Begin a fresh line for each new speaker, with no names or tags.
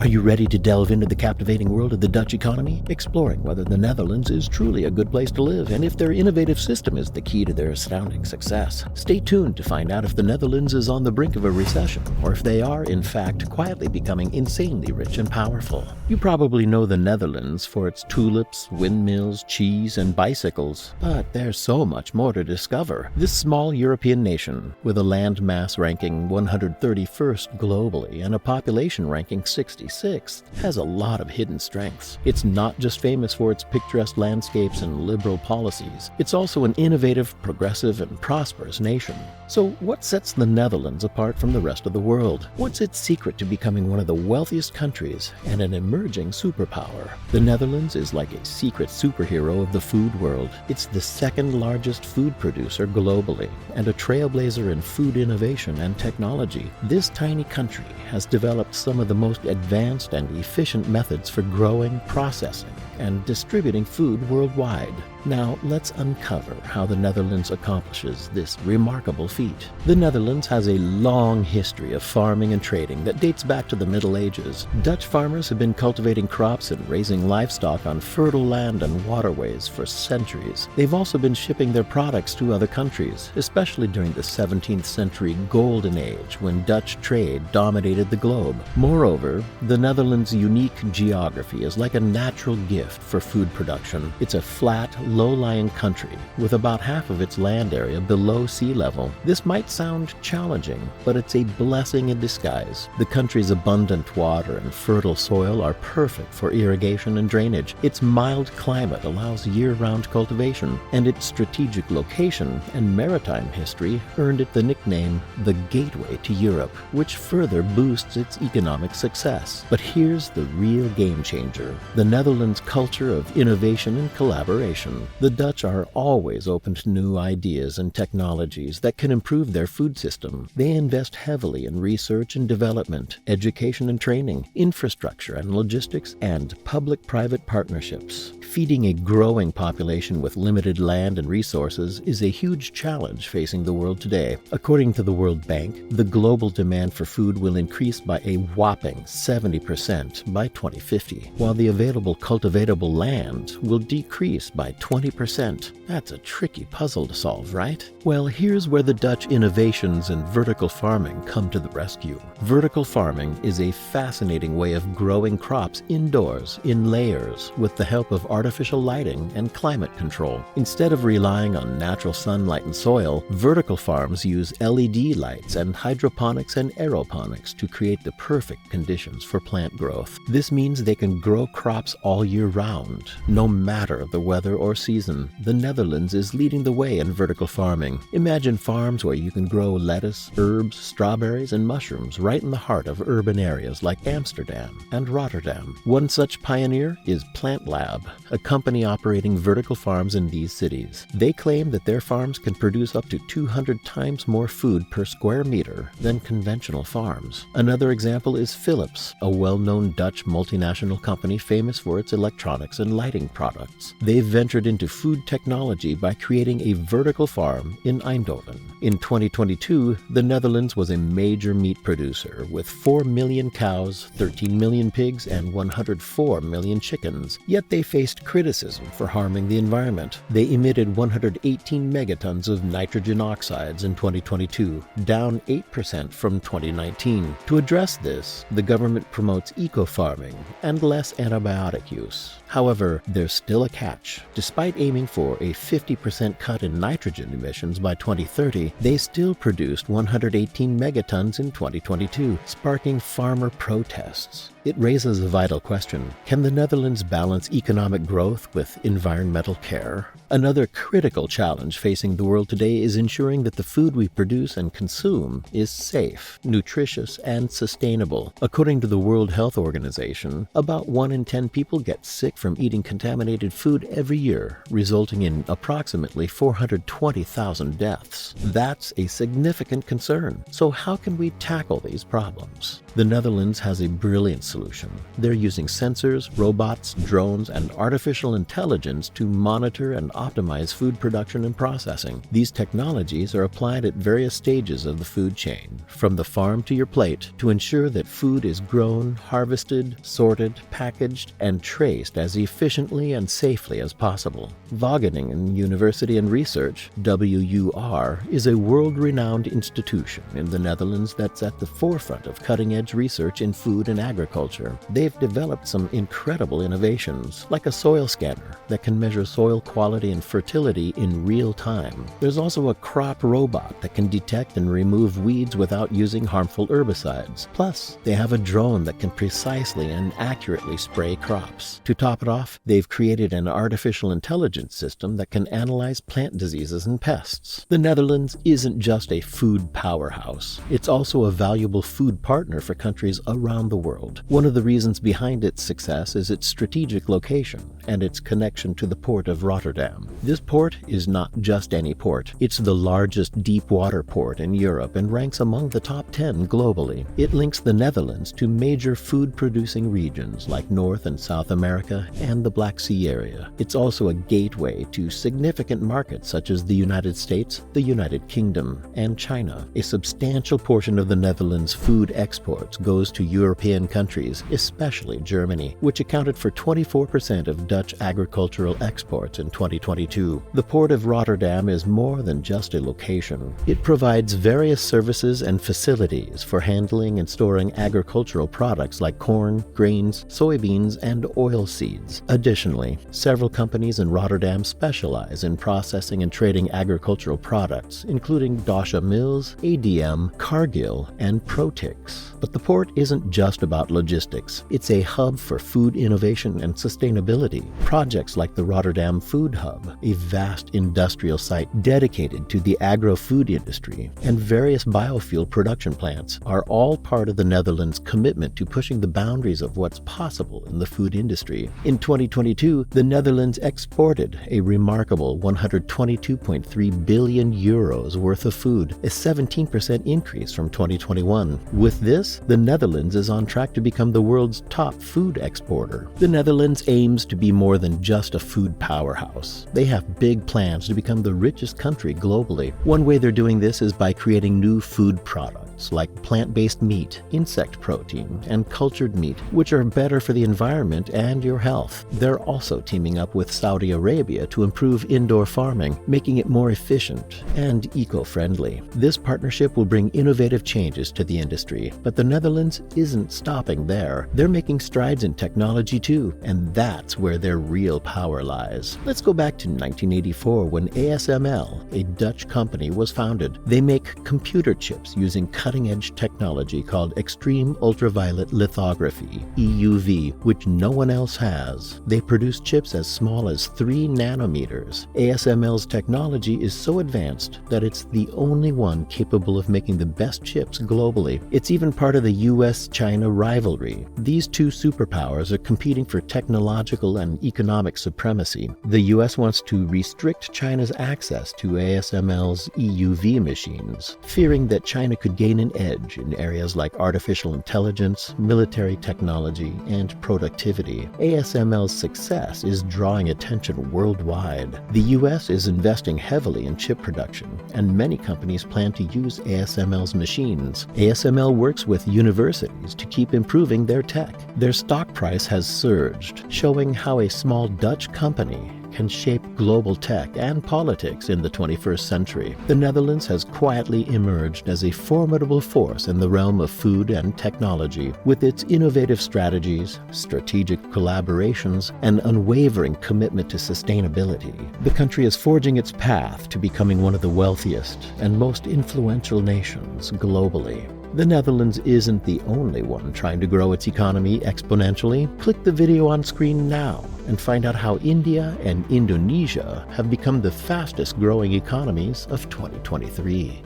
Are you ready to delve into the captivating world of the Dutch economy, exploring whether the Netherlands is truly a good place to live and if their innovative system is the key to their astounding success? Stay tuned to find out if the Netherlands is on the brink of a recession, or if they are, in fact, quietly becoming insanely rich and powerful. You probably know the Netherlands for its tulips, windmills, cheese, and bicycles, but there's so much more to discover. This small European nation, with a land mass ranking 131st globally and a population ranking 66th, has a lot of hidden strengths. It's not just famous for its picturesque landscapes and liberal policies. It's also an innovative, progressive, and prosperous nation. So what sets the Netherlands apart from the rest of the world? What's its secret to becoming one of the wealthiest countries and an emerging superpower? The Netherlands is like a secret superhero of the food world. It's the second largest food producer globally and a trailblazer in food innovation and technology. This tiny country has developed some of the most advanced and efficient methods for growing, processing, and distributing food worldwide. Now, let's uncover how the Netherlands accomplishes this remarkable feat. The Netherlands has a long history of farming and trading that dates back to the Middle Ages. Dutch farmers have been cultivating crops and raising livestock on fertile land and waterways for centuries. They've also been shipping their products to other countries, especially during the 17th century Golden Age, when Dutch trade dominated the globe. Moreover, the Netherlands' unique geography is like a natural gift for food production. It's a flat, low-lying country with about half of its land area below sea level. This might sound challenging, but it's a blessing in disguise. The country's abundant water and fertile soil are perfect for irrigation and drainage. Its mild climate allows year-round cultivation, and its strategic location and maritime history earned it the nickname the Gateway to Europe, which further boosts its economic success. But here's the real game changer: the Netherlands' culture of innovation and collaboration. The Dutch are always open to new ideas and technologies that can improve their food system. They invest heavily in research and development, education and training, infrastructure and logistics, and public-private partnerships. Feeding a growing population with limited land and resources is a huge challenge facing the world today. According to the World Bank, the global demand for food will increase by a whopping 70% by 2050, while the available cultivatable land will decrease by 20%. That's a tricky puzzle to solve, right? Well, here's where the Dutch innovations in vertical farming come to the rescue. Vertical farming is a fascinating way of growing crops indoors, in layers, with the help of artificial lighting and climate control. Instead of relying on natural sunlight and soil, vertical farms use LED lights and hydroponics and aeroponics to create the perfect conditions for plant growth. This means they can grow crops all year round, no matter the weather or season. The Netherlands is leading the way in vertical farming. Imagine farms where you can grow lettuce, herbs, strawberries, and mushrooms right in the heart of urban areas like Amsterdam and Rotterdam. One such pioneer is Plant Lab, a company operating vertical farms in these cities. They claim that their farms can produce up to 200 times more food per square meter than conventional farms. Another example is Philips, a well-known Dutch multinational company famous for its electronics and lighting products. They've ventured into food technology by creating a vertical farm in Eindhoven. In 2022, the Netherlands was a major meat producer with 4 million cows, 13 million pigs, and 104 million chickens. Yet they faced criticism for harming the environment. They emitted 118 megatons of nitrogen oxides in 2022, down 8% from 2019. To address this, the government promotes eco-farming and less antibiotic use. However, there's still a catch. Despite aiming for a 50% cut in nitrogen emissions by 2030, they still produced 118 megatons in 2022, sparking farmer protests. It raises a vital question: can the Netherlands balance economic growth with environmental care? Another critical challenge facing the world today is ensuring that the food we produce and consume is safe, nutritious, and sustainable. According to the World Health Organization, about 1 in 10 people get sick from eating contaminated food every year, resulting in approximately 420,000 deaths. That's a significant concern. So how can we tackle these problems? The Netherlands has a brilliant solution. They're using sensors, robots, drones, and artificial intelligence to monitor and optimize food production and processing. These technologies are applied at various stages of the food chain, from the farm to your plate, to ensure that food is grown, harvested, sorted, packaged, and traced as efficiently and safely as possible. Wageningen University and Research, WUR, is a world-renowned institution in the Netherlands that's at the forefront of cutting-edge research in food and agriculture. They've developed some incredible innovations, like a soil scanner that can measure soil quality and fertility in real time. There's also a crop robot that can detect and remove weeds without using harmful herbicides. Plus, they have a drone that can precisely and accurately spray crops. To top it off, they've created an artificial intelligence system that can analyze plant diseases and pests. The Netherlands isn't just a food powerhouse. It's also a valuable food partner for countries around the world. One of the reasons behind its success is its strategic location and its connection to the port of Rotterdam. This port is not just any port. It's the largest deep-water port in Europe and ranks among the top 10 globally. It links the Netherlands to major food-producing regions like North and South America and the Black Sea area. It's also a gateway to significant markets such as the United States, the United Kingdom, and China. A substantial portion of the Netherlands' food exports goes to European countries, especially Germany, which accounted for 24% of Dutch agricultural exports in 2022. The Port of Rotterdam is more than just a location. It provides various services and facilities for handling and storing agricultural products like corn, grains, soybeans, and oilseeds. Additionally, several companies in Rotterdam specialize in processing and trading agricultural products, including Dosha Mills, ADM, Cargill, and Protix. But the port isn't just about logistics. It's a hub for food innovation and sustainability. Projects like the Rotterdam Food Hub, a vast industrial site dedicated to the agro-food industry, and various biofuel production plants are all part of the Netherlands' commitment to pushing the boundaries of what's possible in the food industry. In 2022, the Netherlands exported a remarkable 122.3 billion euros worth of food, a 17% increase from 2021. With this, the Netherlands is on track to become the world's top food exporter. The Netherlands aims to be more than just a food powerhouse. They have big plans to become the richest country globally. One way they're doing this is by creating new food products like plant-based meat, insect protein, and cultured meat, which are better for the environment and your health. They're also teaming up with Saudi Arabia to improve indoor farming, making it more efficient and eco-friendly. This partnership will bring innovative changes to the industry, but the Netherlands isn't stopping there. They're making strides in technology too, and that's where their real power lies. Let's go back to 1984 when ASML, a Dutch company, was founded. They make computer chips using cutting-edge technology called extreme ultraviolet lithography, EUV, which no one else has. They produce chips as small as 3 nanometers. ASML's technology is so advanced that it's the only one capable of making the best chips globally. It's even part of the US-China rivalry. These two superpowers are competing for technological and economic supremacy. The US wants to restrict China's access to ASML's EUV machines, fearing that China could gain an edge in areas like artificial intelligence, military technology, and productivity. ASML's success is drawing attention worldwide. The US is investing heavily in chip production, and many companies plan to use ASML's machines. ASML works with universities to keep improving their tech. Their stock price has surged, showing how a small Dutch company can shape global tech and politics in the 21st century. The Netherlands has quietly emerged as a formidable force in the realm of food and technology. With its innovative strategies, strategic collaborations, and unwavering commitment to sustainability, the country is forging its path to becoming one of the wealthiest and most influential nations globally. The Netherlands isn't the only one trying to grow its economy exponentially. Click the video on screen now and find out how India and Indonesia have become the fastest growing economies of 2023.